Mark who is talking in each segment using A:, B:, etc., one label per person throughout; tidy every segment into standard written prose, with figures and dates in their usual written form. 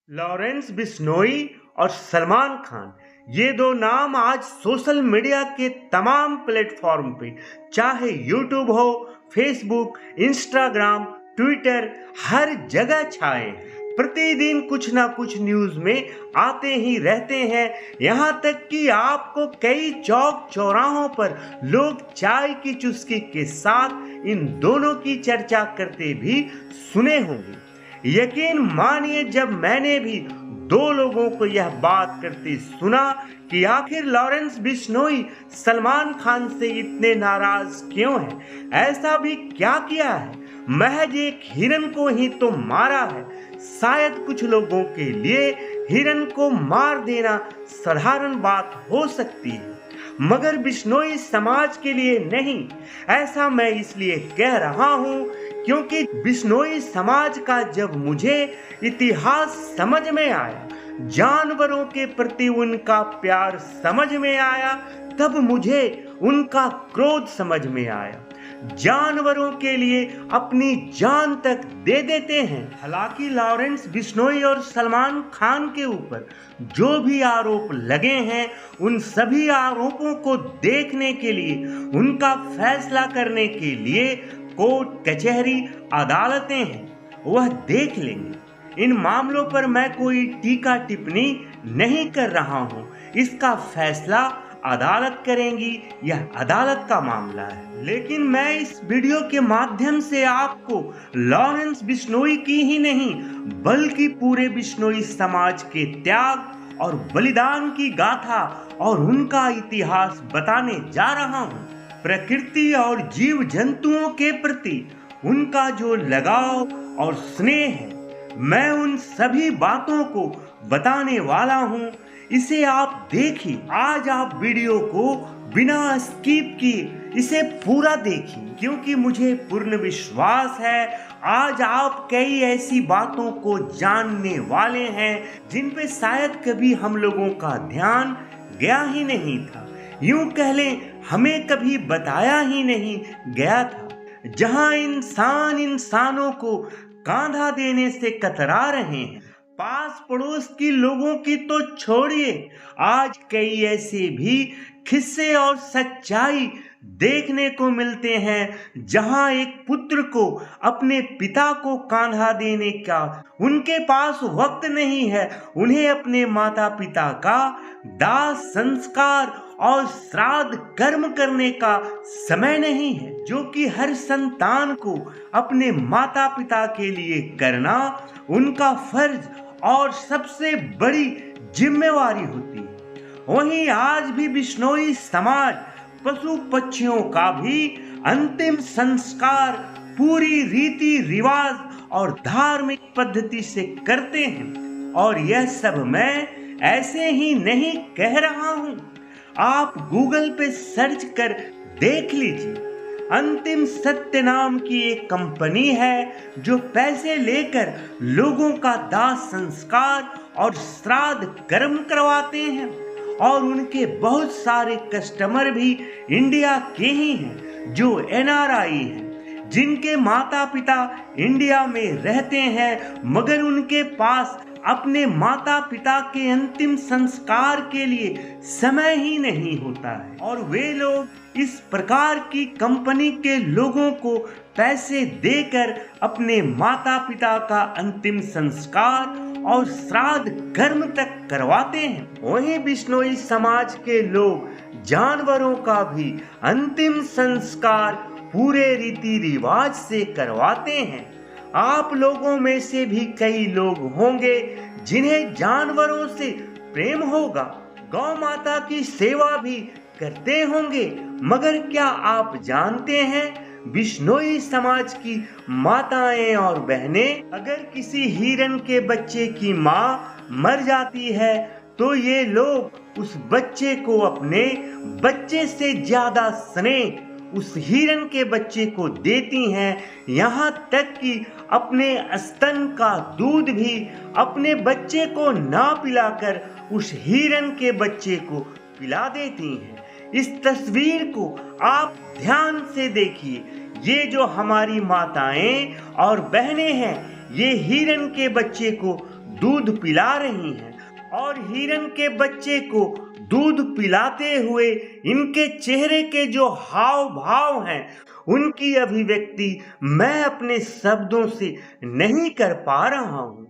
A: Lawrence Bishnoi और सलमान खान, ये दो नाम आज सोशल मीडिया के तमाम प्लेटफॉर्म पे, चाहे यूट्यूब हो, फेसबुक, इंस्टाग्राम, ट्विटर, हर जगह छाए। प्रतिदिन कुछ ना कुछ न्यूज में आते ही रहते हैं। यहाँ तक कि आपको कई चौक चौराहों पर लोग चाय की चुस्की के साथ इन दोनों की चर्चा करते भी सुने होंगे। यकीन मानिए, जब मैंने भी दो लोगों को यह बात करते सुना कि आखिर लॉरेंस बिश्नोई सलमान खान से इतने नाराज क्यों है, ऐसा भी क्या किया है, महज एक हिरन को ही तो मारा है। शायद कुछ लोगों के लिए हिरन को मार देना साधारण बात हो सकती है, मगर बिश्नोई समाज के लिए नहीं। ऐसा मैं इसलिए कह रहा हूँ क्योंकि बिश्नोई समाज का जब मुझे इतिहास समझ में आया, जानवरों के प्रति उनका प्यार समझ में आया, तब मुझे उनका क्रोध समझ में आया। जानवरों के लिए अपनी जान तक दे देते हैं। हालांकि लॉरेंस बिश्नोई और सलमान खान के ऊपर जो भी आरोप लगे हैं, उन सभी आरोपों को देखने के लिए, उनका फैसला करने के लिए कोर्ट, कचहरी, अदालतें हैं, वह देख लेंगे। इन मामलों पर मैं कोई टीका टिप्पणी नहीं कर रहा हूं। इसका फैसला अदालत करेंगी, यह अदालत का मामला है। लेकिन मैं इस वीडियो के माध्यम से आपको लॉरेंस बिश्नोई की ही नहीं, बल्कि पूरे बिश्नोई समाज के त्याग और बलिदान की गाथा और उनका इतिहास बताने जा रहा हूं। प्रकृति और जीव जंतुओं के प्रति उनका जो लगाव और स्नेह है, मैं उन सभी बातों को बताने वाला हूं। इसे आप देखिए। आज आप वीडियो को बिना स्किप किए इसे पूरा देखिए, क्योंकि मुझे पूर्ण विश्वास है आज आप कई ऐसी बातों को जानने वाले हैं जिन पे शायद कभी हम लोगों का ध्यान गया ही नहीं था। यूं कह लें, हमें कभी बताया ही नहीं गया था। जहां इंसान इंसानों को कांधा देने से कतरा रहे हैं, पास पड़ोस की लोगों की तो छोड़िए, आज कई ऐसे भी किस्से और सच्चाई देखने को मिलते हैं जहां एक पुत्र को अपने पिता को कांधा देने का उनके पास वक्त नहीं है। उन्हें अपने माता पिता का दाह संस्कार और श्राद्ध कर्म करने का समय नहीं है, जो कि हर संतान को अपने माता पिता के लिए करना उनका फर्ज और सबसे बड़ी जिम्मेवारी होती है। वहीं आज भी बिश्नोई समाज पशु पक्षियों का भी अंतिम संस्कार पूरी रीति रिवाज और धार्मिक पद्धति से करते हैं। और यह सब मैं ऐसे ही नहीं कह रहा हूं, आप गूगल पे सर्च कर देख लीजिए। अंतिम सत्य नाम की एक कंपनी है जो पैसे लेकर लोगों का दाह संस्कार और श्राद्ध कर्म करवाते हैं, और उनके बहुत सारे कस्टमर भी इंडिया के ही हैं, जो NRI हैं, जिनके माता पिता इंडिया में रहते हैं, मगर उनके पास अपने माता पिता के अंतिम संस्कार के लिए समय ही नहीं होता है। और वे लोग इस प्रकार की कंपनी के लोगों को पैसे देकर अपने माता पिता का अंतिम संस्कार और श्राद्ध कर्म तक करवाते हैं। वहीं बिश्नोई समाज के लोग जानवरों का भी अंतिम संस्कार पूरे रीति रिवाज से करवाते हैं। आप लोगों में से भी कई लोग होंगे जिन्हें जानवरों से प्रेम होगा, गौ माता की सेवा भी करते होंगे, मगर क्या आप जानते हैं, बिश्नोई समाज की माताएं और बहनें, अगर किसी हिरन के बच्चे की माँ मर जाती है तो ये लोग उस बच्चे को अपने बच्चे से ज्यादा स्नेह उस हिरन के बच्चे को देती हैं। यहाँ तक कि अपने स्तन का दूध भी अपने बच्चे को ना पिलाकर उस हिरन के बच्चे को पिला देती हैं। इस तस्वीर को आप ध्यान से देखिए। ये जो हमारी माताएं और बहनें हैं, ये हिरन के बच्चे को दूध पिला रही हैं और हिरन के बच्चे को दूध पिलाते हुए इनके चेहरे के जो हाव भाव हैं उनकी अभिव्यक्ति मैं अपने शब्दों से नहीं कर पा रहा हूँ,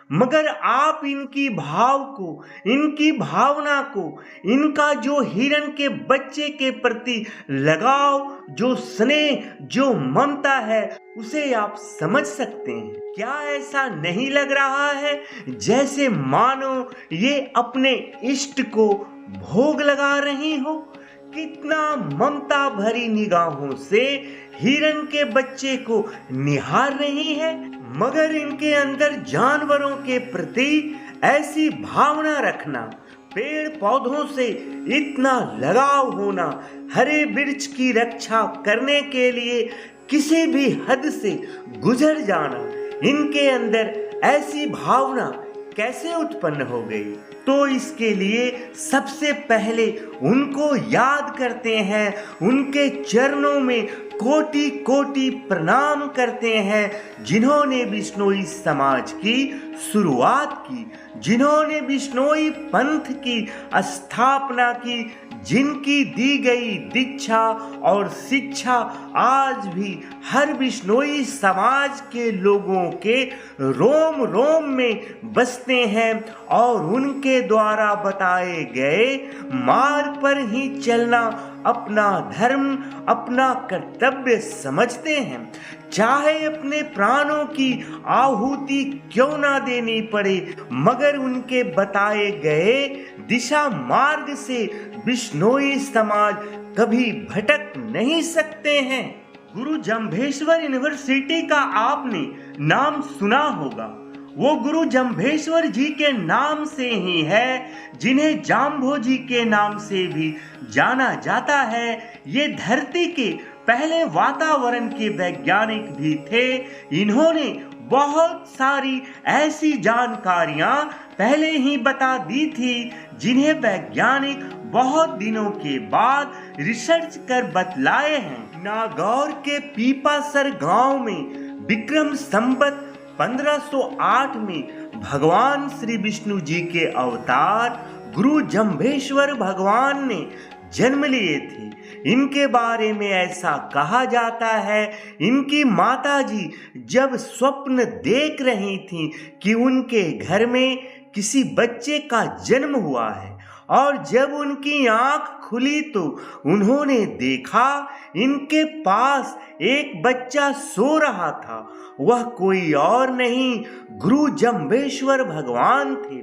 A: मगर आप इनकी भाव को, इनकी भावना को, इनका जो हिरन के बच्चे के प्रति लगाव, जो स्नेह, जो ममता है उसे आप समझ सकते हैं। क्या ऐसा नहीं लग रहा है जैसे मानो ये अपने इष्ट को भोग लगा रही हो? कितना ममता भरी निगाहों से हिरन के बच्चे को निहार रही है, मगर इनके अंदर जानवरों के प्रति ऐसी भावना रखना, पेड़ पौधों से इतना लगाव होना, हरे वृक्ष की रक्षा करने के लिए किसी भी हद से गुजर जाना, इनके अंदर ऐसी भावना कैसे उत्पन्न हो गई? तो इसके लिए सबसे पहले उनको याद करते हैं, उनके चरणों में कोटि कोटि प्रणाम करते हैं जिन्होंने बिश्नोई समाज की शुरुआत की, जिन्होंने बिश्नोई पंथ की स्थापना की, जिनकी दी गई दीक्षा और शिक्षा आज भी हर बिश्नोई समाज के लोगों के रोम रोम में बसते हैं और उनके द्वारा बताए गए मार्ग पर ही चलना अपना धर्म, अपना कर्तव्य समझते हैं। चाहे अपने प्राणों की आहुति क्यों ना देनी पड़े, मगर उनके बताए गए दिशा मार्ग से बिश्नोई समाज कभी भटक नहीं सकते हैं। गुरु जंभेश्वर यूनिवर्सिटी का आपने नाम सुना होगा। वो गुरु जंभेश्वर जी के नाम से ही है जिन्हें जाम्भोजी के नाम से भी जाना जाता है। ये धरती के पहले वातावरण के वैज्ञानिक भी थे। इन्होंने बहुत सारी ऐसी जानकारियां पहले ही बता दी थी जिन्हें वैज्ञानिक बहुत दिनों के बाद रिसर्च कर बतलाए हैं। नागौर के पीपासर गांव में विक्रम संवत 1508 में भगवान श्री विष्णु जी के अवतार गुरु जंभेश्वर भगवान ने जन्म लिए थे। इनके बारे में ऐसा कहा जाता है, इनकी माताजी जब स्वप्न देख रही थीं कि उनके घर में किसी बच्चे का जन्म हुआ है और जब उनकी आंख खुली तो उन्होंने देखा इनके पास एक बच्चा सो रहा था। वह कोई और नहीं गुरु जंभेश्वर भगवान थे,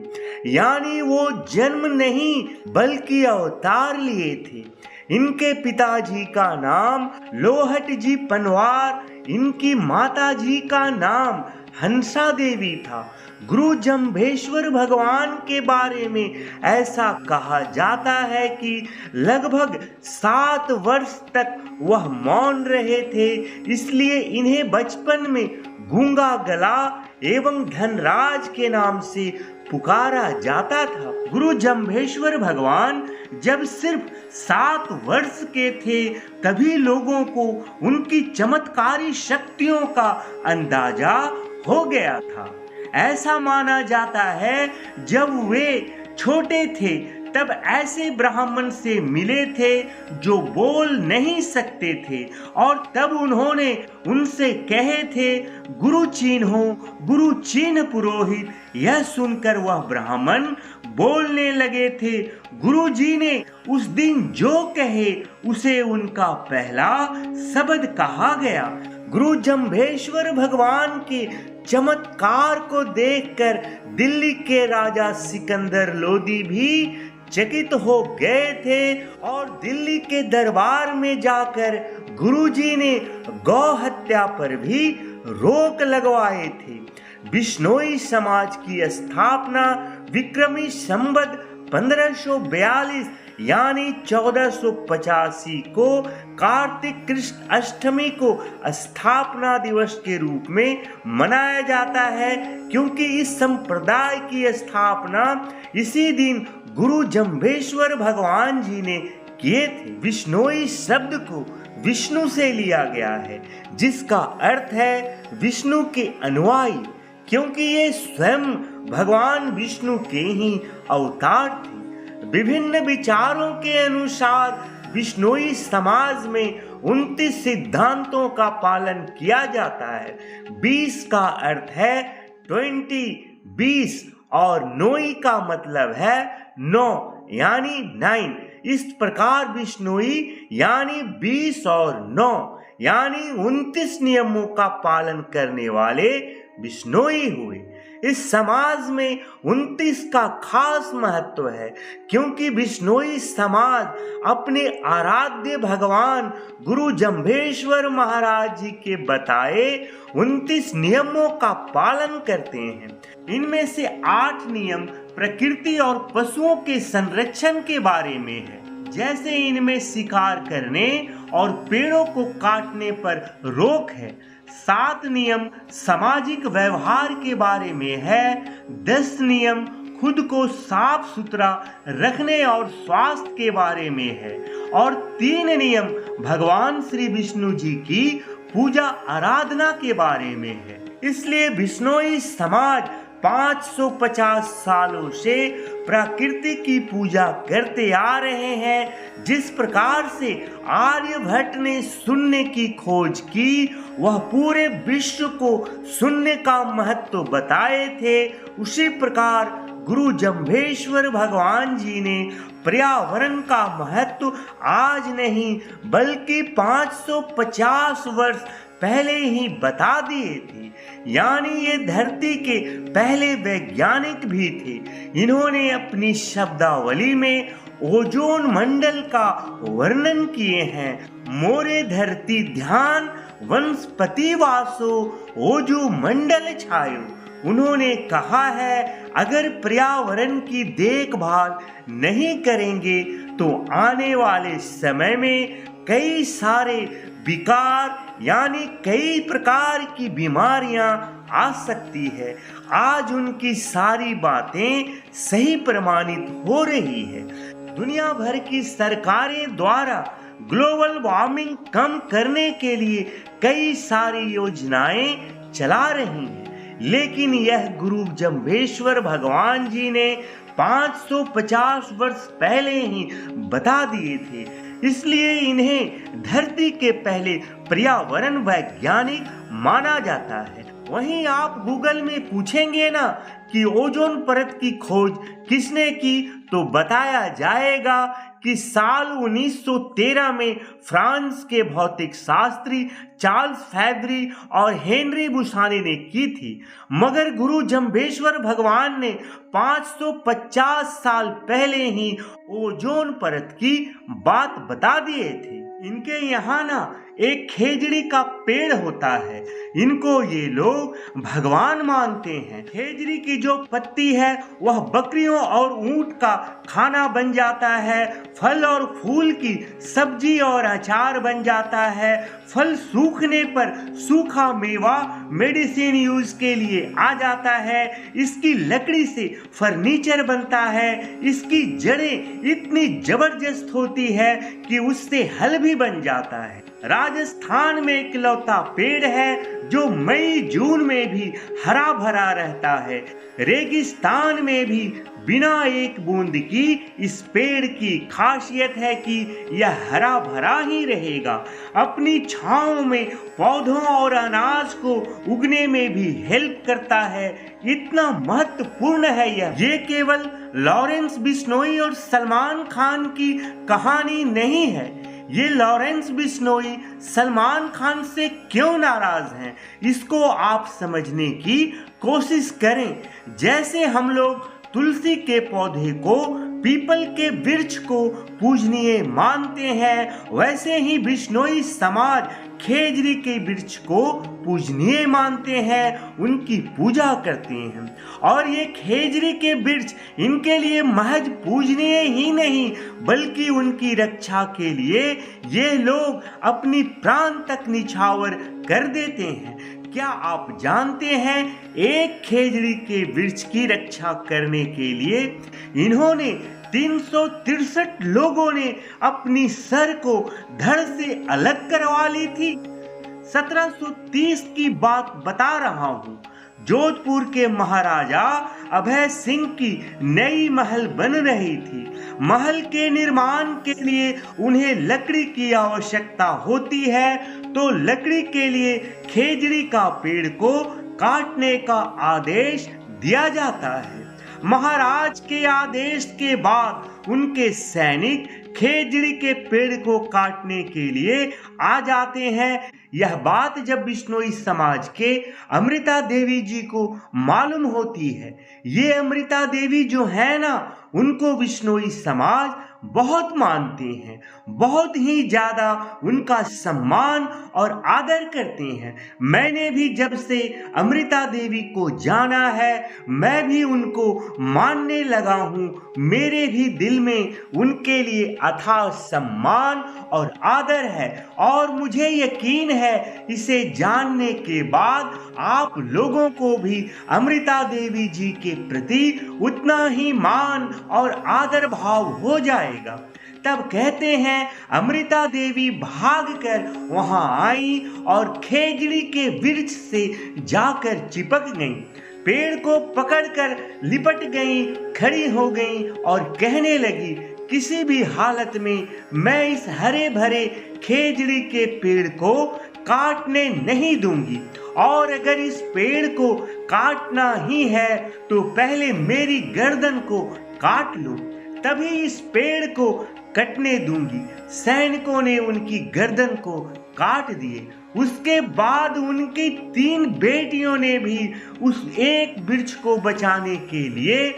A: यानी वो जन्म नहीं बल्कि अवतार लिए थे। इनके पिताजी का नाम लोहट जी पनवार, इनकी माताजी का नाम हंसा देवी था। गुरु जंभेश्वर भगवान के बारे में ऐसा कहा जाता है कि लगभग 7 वर्ष तक वह मौन रहे थे, इसलिए इन्हें बचपन में गूंगा गला एवं धनराज के नाम से पुकारा जाता था। गुरु जंभेश्वर भगवान जब सिर्फ 7 वर्ष के थे तभी लोगों को उनकी चमत्कारी शक्तियों का अंदाजा हो गया था। ऐसा माना जाता है जब वे छोटे थे तब ऐसे ब्राह्मण से मिले थे जो बोल नहीं सकते थे और तब उन्होंने उनसे कहे थे गुरु चिन्हो, गुरु चिन्ह पुरोहित। यह सुनकर वह ब्राह्मण बोलने लगे थे। गुरु जी ने उस दिन जो कहे उसे उनका पहला शब्द कहा गया। गुरु जंभेश्वर भगवान के चमत्कार को देखकर दिल्ली के राजा सिकंदर लोदी भी चकित हो गए थे और दिल्ली के दरबार में जाकर गुरुजी ने गौ हत्या पर भी रोक लगवाए थे। बिश्नोई समाज की स्थापना विक्रमी संवत 1542 यानी 1485 को कार्तिक कृष्ण अष्टमी को स्थापना दिवस के रूप में मनाया जाता है, क्योंकि इस संप्रदाय की स्थापना इसी दिन गुरु जंभेश्वर भगवान जी ने किए थे। बिश्नोई शब्द को विष्णु से लिया गया है, जिसका अर्थ है विष्णु के अनुयायी। क्योंकि ये स्वयं भगवान विष्णु के ही अवतार थे। विभिन्न विचारों के अनुसार बिश्नोई समाज में 29 सिद्धांतों का पालन किया जाता है। 20 का अर्थ है 20, 20 और नोई का मतलब है 9 यानी 9। इस प्रकार बिश्नोई यानी 20 और 9 यानी 29 नियमों का पालन करने वाले बिश्नोई हुए। इस समाज में 29 का खास महत्व है, क्योंकि बिश्नोई समाज अपने आराध्य भगवान गुरु जम्भेश्वर महाराज जी के बताए 29 नियमों का पालन करते हैं। इनमें से 8 नियम प्रकृति और पशुओं के संरक्षण के बारे में है, जैसे इनमें शिकार करने और पेड़ों को काटने पर रोक है। 7 नियम सामाजिक व्यवहार के बारे में है। 10 नियम खुद को साफ सुथरा रखने और स्वास्थ्य के बारे में है और 3 नियम भगवान श्री विष्णु जी की पूजा आराधना के बारे में है। इसलिए बिश्नोई समाज 550 सालों से प्रकृति की पूजा करते आ रहे हैं। जिस प्रकार से आर्यभट्ट ने शून्य की खोज की, वह पूरे विश्व को शून्य का महत्व बताए थे, उसी प्रकार गुरु जम्भेश्वर भगवान जी ने पर्यावरण का महत्व आज नहीं बल्कि 550 वर्ष पहले ही बता दिए थे। यानी ये धरती के पहले वैज्ञानिक भी थे। इन्होंने अपनी शब्दावली में ओजोन मंडल का वर्णन किए हैं। मोरे धरती ध्यान वनस्पति वासो ओजो मंडल छायो। उन्होंने कहा है, अगर पर्यावरण की देखभाल नहीं करेंगे तो आने वाले समय में कई सारे विकार यानी कई प्रकार की बीमारियां आ सकती है। आज उनकी सारी बातें सही प्रमाणित हो रही है। दुनिया भर की सरकारें द्वारा ग्लोबल वार्मिंग कम करने के लिए कई सारी योजनाएं चला रही हैं, लेकिन यह गुरु जम्भेश्वर भगवान जी ने 550 वर्ष पहले ही बता दिए थे। इसलिए इन्हें धरती के पहले पर्यावरण वैज्ञानिक माना जाता है। वहीं आप गूगल में पूछेंगे ना कि ओजोन परत की खोज किसने की, तो बताया जाएगा कि साल 1913 में फ्रांस के भौतिक शास्त्री चार्ल्स फैब्री और हेनरी बुसाने ने की थी। मगर गुरु जम्भेश्वर भगवान ने 550 साल पहले ही ओजोन परत की बात बता दिए थे। इनके यहाँ ना एक खेजड़ी का पेड़ होता है, इनको ये लोग भगवान मानते हैं। खेजड़ी की जो पत्ती है वह बकरियों और ऊंट का खाना बन जाता है। फल और फूल की सब्जी और अचार बन जाता है। फल सूखने पर सूखा मेवा मेडिसिन यूज के लिए आ जाता है। इसकी लकड़ी से फर्नीचर बनता है। इसकी जड़ें इतनी जबरदस्त होती है कि उससे हल भी बन जाता है। राजस्थान में इकलौता पेड़ है जो मई जून में भी हरा भरा रहता है। रेगिस्तान में भी बिना एक बूंद की इस पेड़ की खासियत है कि यह हरा भरा ही रहेगा। अपनी छांव में पौधों और अनाज को उगने में भी हेल्प करता है। इतना महत्वपूर्ण है ये केवल लॉरेंस बिश्नोई और सलमान खान की कहानी नहीं है। ये लॉरेंस बिश्नोई सलमान खान से क्यों नाराज हैं, इसको आप समझने की कोशिश करें। जैसे हम लोग तुलसी के पौधे को, पीपल के वृक्ष को पूजनीय मानते हैं, वैसे ही बिश्नोई समाज खेजड़ी के वृक्ष को पूजनीय मानते हैं, उनकी पूजा करते हैं। और ये खेजड़ी के वृक्ष इनके लिए महज पूजनीय ही नहीं बल्कि उनकी रक्षा के लिए ये लोग अपनी प्राण तक निछावर कर देते हैं। क्या आप जानते हैं, एक खेजड़ी के वृक्ष की रक्षा करने के लिए इन्होंने 363 लोगों ने अपनी सर को धड़ से अलग करवा ली थी। 1730 की बात बता रहा हूँ। जोधपुर के महाराजा अभय सिंह की नई महल बन रही थी। महल के निर्माण के लिए उन्हें लकड़ी की आवश्यकता होती है, तो लकड़ी के लिए खेजड़ी का पेड़ को काटने का आदेश दिया जाता है। महाराज के आदेश के बाद उनके सैनिक खेजड़ी के पेड़ को काटने के लिए आ जाते हैं। यह बात जब बिश्नोई समाज के अमृता देवी जी को मालूम होती है, ये अमृता देवी जो है ना, उनको बिश्नोई समाज बहुत मानते हैं, बहुत ही ज्यादा उनका सम्मान और आदर करते हैं। मैंने भी जब से अमृता देवी को जाना है, मैं भी उनको मानने लगा हूँ। मेरे भी दिल में उनके लिए अथाह सम्मान और आदर है, और मुझे यकीन है इसे जानने के बाद आप लोगों को भी अमृता देवी जी के प्रति उतना ही मान और आदर भाव हो जाएगा। तब कहते हैं अमृता देवी भागकर वहां आई और खेजड़ी के वृक्ष से जाकर चिपक गई, पेड़ को पकड़कर लिपट गई, खड़ी हो गई और कहने लगी, किसी भी हालत में मैं इस हरे भरे खेजड़ी के पेड़ को काटने नहीं दूंगी, और अगर इस पेड़ को काटना ही है तो पहले मेरी गर्दन को काट लो, तभी इस पेड़ को कटने दूंगी। सैनिकों ने उनकी गर्दन को काट दिए। उसके बाद उनकी 3 बेटियों ने भी उस एक वृक्ष को बचाने के लिए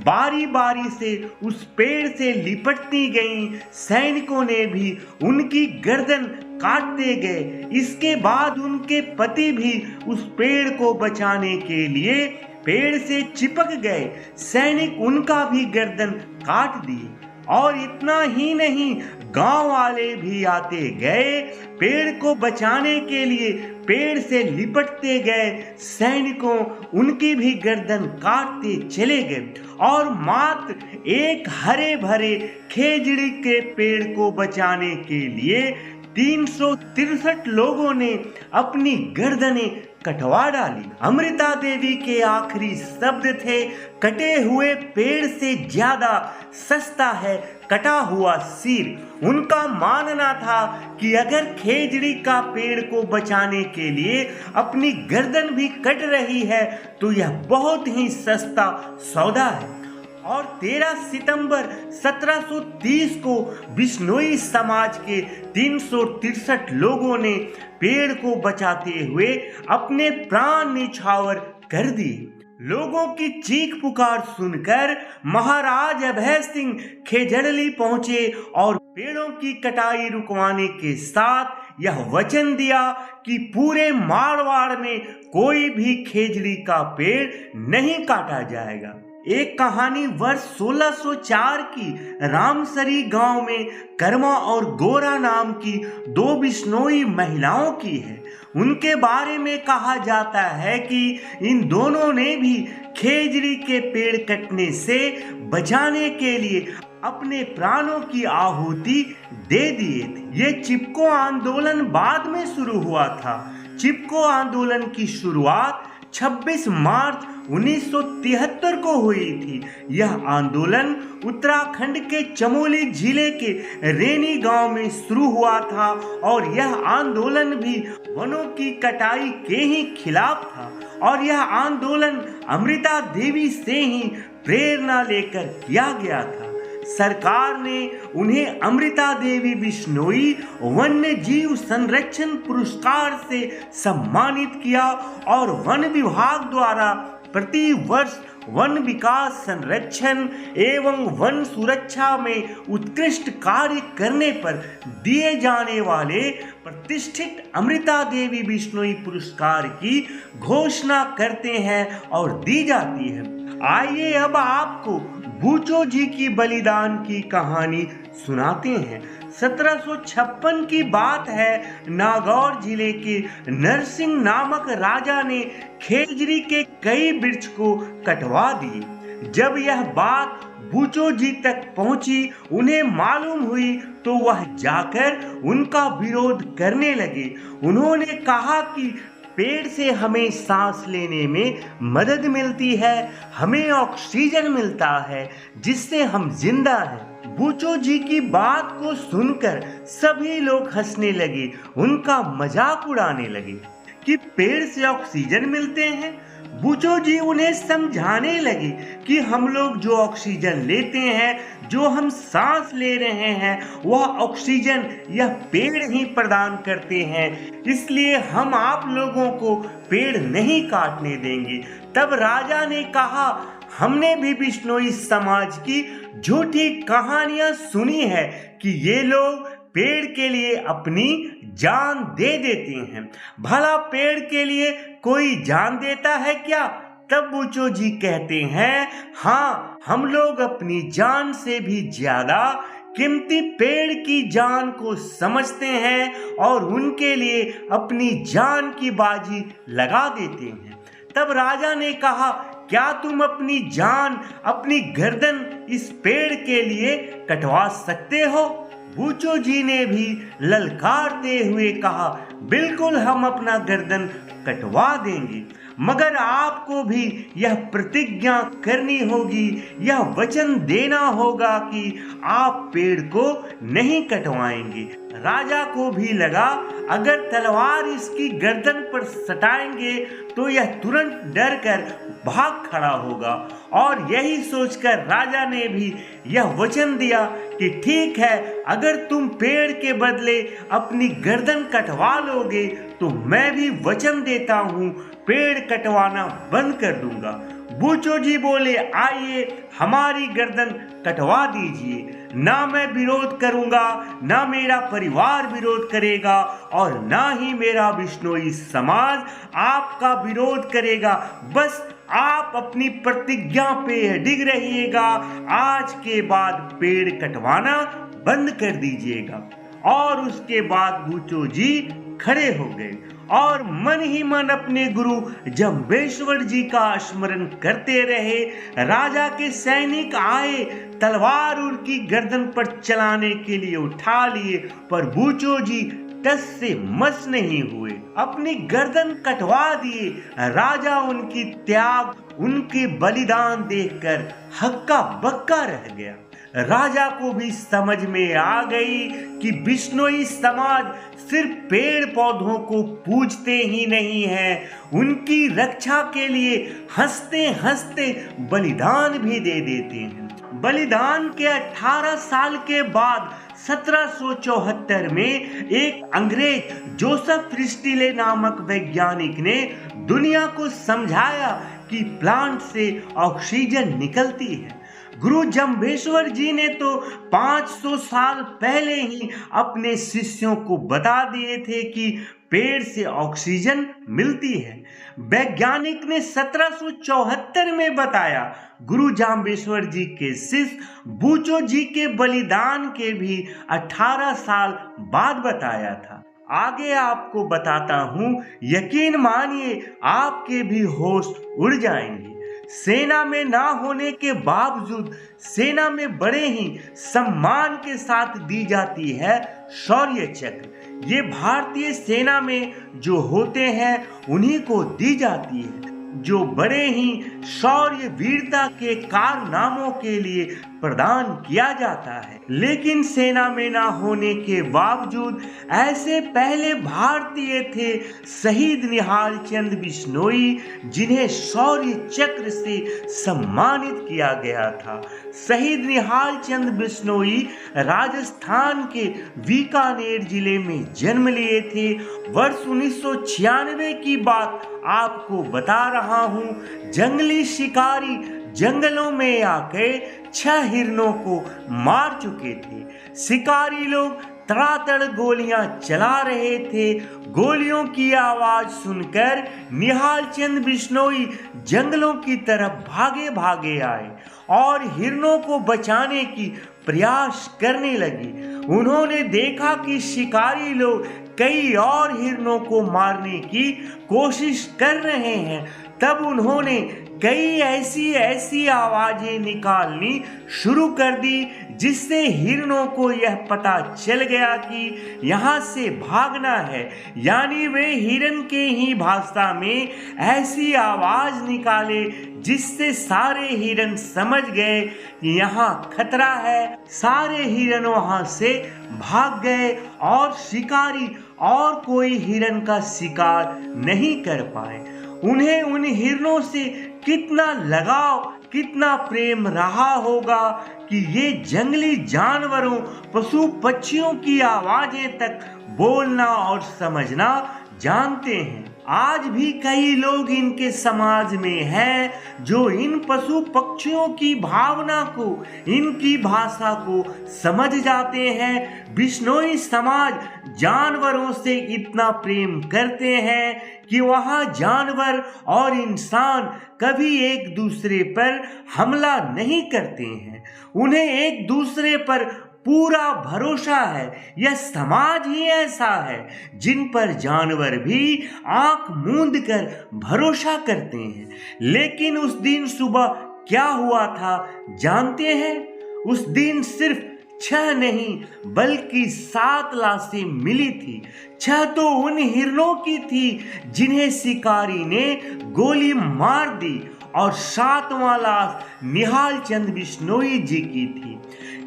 A: बारी बारी से उस पेड़ से लिपटती गईं। सैनिकों ने भी उनकी गर्दन काटते गए। इसके बाद उनके पति भी उस पेड़ को बचाने के लिए पेड़ से चिपक गए। सैनिक उनका भी गर्दन काट दिए। और इतना ही नहीं, गांव वाले भी आते गए, पेड़ को बचाने के लिए पेड़ से लिपटते गए। सैनिकों उनकी भी गर्दन काटते चले गए, और मात्र एक हरे भरे खेजड़ी के पेड़ को बचाने के लिए 363 लोगों ने अपनी गर्दनें कटवा डाली। अमृता देवी के आखिरी शब्द थे, कटे हुए पेड़ से ज्यादा सस्ता है कटा हुआ सिर। उनका मानना था कि अगर खेजड़ी का पेड़ को बचाने के लिए अपनी गर्दन भी कट रही है तो यह बहुत ही सस्ता सौदा है। और 13 सितंबर 1730 को बिश्नोई समाज के 363 लोगों ने पेड़ को बचाते हुए अपने प्राण न्यौछावर कर दिए। लोगों की चीख पुकार सुनकर महाराज अभय सिंह खेजड़ली पहुंचे और पेड़ों की कटाई रुकवाने के साथ यह वचन दिया कि पूरे मारवाड़ में कोई भी खेजड़ी का पेड़ नहीं काटा जाएगा। एक कहानी वर्ष 1604 की रामसरी गांव में कर्मा और गोरा नाम की 2 बिश्नोई महिलाओं की है। उनके बारे में कहा जाता है कि इन दोनों ने भी खेजड़ी के पेड़ कटने से बचाने के लिए अपने प्राणों की आहुति दे दिए थे। ये चिपको आंदोलन बाद में शुरू हुआ था। चिपको आंदोलन की शुरुआत 26 मार्च 1973 को हुई थी। यह आंदोलन उत्तराखंड के चमोली जिले के रेनी गांव में शुरू हुआ था, और यह आंदोलन भी वनों की कटाई के ही खिलाफ था। और यह आंदोलन अमृता देवी से ही प्रेरणा लेकर किया गया था। सरकार ने उन्हें अमृता देवी बिश्नोई वन्य जीव संरक्षण पुरस्कार से सम्मानित किया, और वन विभाग द्वारा प्रति वर्ष वन विकास, संरक्षण एवं वन सुरक्षा में उत्कृष्ट कार्य करने पर दिए जाने वाले प्रतिष्ठित अमृता देवी बिश्नोई पुरस्कार की घोषणा करते हैं और दी जाती है। आइए अब आपको बूचो जी की बलिदान की कहानी सुनाते हैं। 1756 की बात है। नागौर जिले के नरसिंह नामक राजा ने खेजड़ी के कई वृक्ष को कटवा दिए। जब यह बात बूचो जी तक पहुंची, उन्हें मालूम हुई तो वह जाकर उनका विरोध करने लगे। उन्होंने कहा कि पेड़ से हमें सांस लेने में मदद मिलती है, हमें ऑक्सीजन मिलता है जिससे हम जिंदा हैं। बूचो जी की बात को सुनकर सभी लोग हंसने लगे, उनका मजाक उड़ाने लगे कि पेड़ से ऑक्सीजन मिलते हैं। बूचो जी उन्हें समझाने लगे कि हम लोग जो ऑक्सीजन लेते हैं, जो हम सांस ले रहे हैं, वह ऑक्सीजन यह पेड़ ही प्रदान करते हैं, इसलिए हम आप लोगों को पेड़ नहीं काटने देंगे। तब राजा ने कहा, हमने भी बिश्नोई समाज की झूठी कहानियां सुनी है कि ये लोग पेड़ के लिए अपनी जान दे देते हैं। भला पेड़ के लिए कोई जान देता है क्या? तब बूचो जी कहते हैं, हाँ, हम लोग अपनी जान से भी ज्यादा कीमती पेड़ की जान को समझते हैं और उनके लिए अपनी जान की बाजी लगा देते हैं। तब राजा ने कहा, क्या तुम अपनी जान, अपनी गर्दन इस पेड़ के लिए कटवा सकते हो? बूचो जी ने भी ललकारते हुए कहा, बिल्कुल हम अपना गर्दन कटवा देंगे, मगर आपको भी यह प्रतिज्ञा करनी होगी, यह वचन देना होगा कि आप पेड़ को नहीं कटवाएंगे। राजा को भी लगा अगर तलवार इसकी गर्दन पर सटाएंगे तो यह तुरंत डर कर भाग खड़ा होगा, और यही सोचकर राजा ने भी यह वचन दिया कि ठीक है, अगर तुम पेड़ के बदले अपनी गर्दन कटवा लोगे तो मैं भी वचन देता हूँ पेड़ कटवाना बंद कर दूंगा। बूचो जी बोले, आइए हमारी गर्दन कटवा दीजिए, ना मैं विरोध करूंगा, ना मेरा परिवार विरोध करेगा, और ना ही मेरा बिश्नोई समाज आपका विरोध करेगा। बस आप अपनी प्रतिज्ञा पे अडिग रहिएगा, आज के बाद पेड़ कटवाना बंद कर दीजिएगा। और उसके बाद बूचो जी खड़े हो गए और मन ही मन अपने गुरु जम्बेश्वर जी का स्मरण करते रहे। राजा के सैनिक आए, तलवार उनकी गर्दन पर चलाने के लिए उठा लिए, पर बूचो जी टस से मस नहीं हुए, अपनी गर्दन कटवा दिए। राजा उनकी त्याग, उनके बलिदान देखकर हक्का बक्का रह गया। राजा को भी समझ में आ गई कि बिश्नोई समाज सिर्फ पेड़ पौधों को पूजते ही नहीं है, उनकी रक्षा के लिए हंसते हंसते बलिदान भी दे देते हैं। बलिदान के 18 साल के बाद 1774 में एक अंग्रेज जोसेफ प्रिस्टिले नामक वैज्ञानिक ने दुनिया को समझाया कि प्लांट से ऑक्सीजन निकलती है। गुरु जम्बेश्वर जी ने तो 500 साल पहले ही अपने शिष्यों को बता दिए थे कि पेड़ से ऑक्सीजन मिलती है। वैज्ञानिक ने 1774 में बताया। गुरु जाम्बेश्वर जी के शिष्य बूचो जी के बलिदान के भी 18 साल बाद बताया था। आगे आपको बताता हूँ, यकीन मानिए आपके भी होश उड़ जाएंगे। सेना में ना होने के बावजूद सेना में बड़े ही सम्मान के साथ दी जाती है शौर्य चक्र। ये भारतीय सेना में जो होते हैं उन्हीं को दी जाती है, जो बड़े ही शौर्य वीरता के कारनामों के लिए प्रदान किया जाता है। लेकिन सेना में ना होने के बावजूद ऐसे पहले भारतीय थे शहीद निहाल चंद बिश्नोई, जिन्हें शौर्य चक्र से सम्मानित किया गया था। शहीद निहाल चंद बिश्नोई राजस्थान के बीकानेर जिले में जन्म लिए थे। वर्ष 1996 की बात आपको बता रहा हूँ। जंगली शिकारी जंगलों में आके 6 हिरणों को मार चुके थे। शिकारी लोग तड़ातड़ गोलियां चला रहे थे। गोलियों की आवाज सुनकर निहाल चंद बिश्नोई जंगलों की तरफ भागे भागे आए और हिरणों को बचाने की प्रयास करने लगे। उन्होंने देखा कि शिकारी लोग कई और हिरणों को मारने की कोशिश कर रहे हैं। तब उन्होंने कई ऐसी आवाजें निकालनी शुरू कर दी, जिससे हिरणों को यह पता चल गया कि यहाँ से भागना है। यानी वे हिरण के ही भाषा में ऐसी आवाज निकाले जिससे सारे हिरण समझ गए कि यहाँ खतरा है। सारे हिरण वहां से भाग गए और शिकारी और कोई हिरण का शिकार नहीं कर पाए। उन्हें उन हिरणों से कितना लगाव, कितना प्रेम रहा होगा कि ये जंगली जानवरों, पशु पक्षियों की आवाजें तक बोलना और समझना जानते हैं। आज भी कई लोग इनके समाज में हैं जो इन पशु पक्षियों की भावना को, इनकी भाषा को समझ जाते हैं। बिश्नोई समाज जानवरों से इतना प्रेम करते हैं कि वहाँ जानवर और इंसान कभी एक दूसरे पर हमला नहीं करते हैं। उन्हें एक दूसरे पर पूरा भरोसा है। यह समाज ही ऐसा है जिन पर जानवर भी आंख मूंद कर भरोसा करते हैं। लेकिन उस दिन सुबह क्या हुआ था जानते हैं? उस दिन सिर्फ 6 नहीं बल्कि 7 लाशें मिली थी। 6 तो उन हिरणों की थी जिन्हें शिकारी ने गोली मार दी, और 7वां लाश निहाल चंद बिश्नोई जी की थी,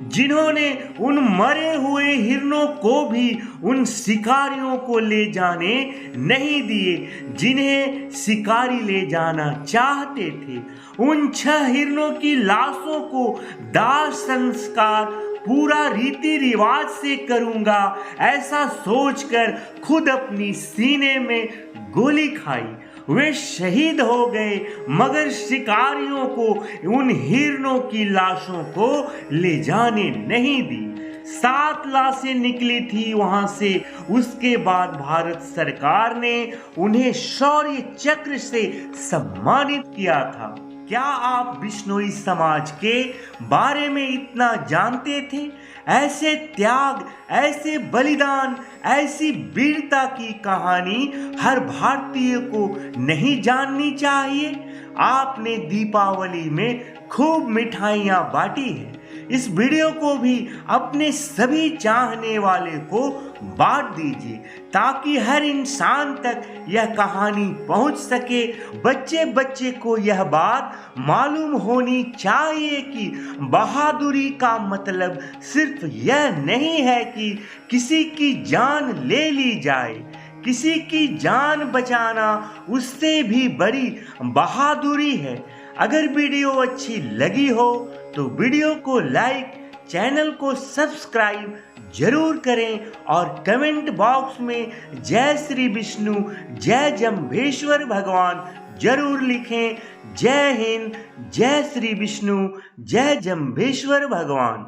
A: जिन्होंने उन मरे हुए हिरणों को भी उन शिकारियों को ले जाने नहीं दिए जिन्हें शिकारी ले जाना चाहते थे। उन 6 हिरणों की लाशों को दाह संस्कार पूरा रीति रिवाज से करूंगा, ऐसा सोचकर खुद अपनी सीने में गोली खाई। वे शहीद हो गए, मगर शिकारियों को उन हिरणों की लाशों को ले जाने नहीं दी। 7 लाशें निकली थी वहां से। उसके बाद भारत सरकार ने उन्हें शौर्य चक्र से सम्मानित किया था। क्या आप बिश्नोई समाज के बारे में इतना जानते थे? ऐसे त्याग, ऐसे बलिदान, ऐसी वीरता की कहानी हर भारतीय को नहीं जाननी चाहिए। आपने दीपावली में खूब मिठाइयाँ बांटी है। इस वीडियो को भी अपने सभी चाहने वाले को बांट दीजिए ताकि हर इंसान तक यह कहानी पहुंच सके। बच्चे बच्चे को यह बात मालूम होनी चाहिए कि बहादुरी का मतलब सिर्फ यह नहीं है कि किसी की जान ले ली जाए। किसी की जान बचाना उससे भी बड़ी बहादुरी है। अगर वीडियो अच्छी लगी हो तो वीडियो को लाइक, चैनल को सब्सक्राइब जरूर करें और कमेंट बॉक्स में जय श्री विष्णु, जय जम्भेश्वर भगवान जरूर लिखें। जय हिंद, जय श्री विष्णु, जय जम्भेश्वर भगवान।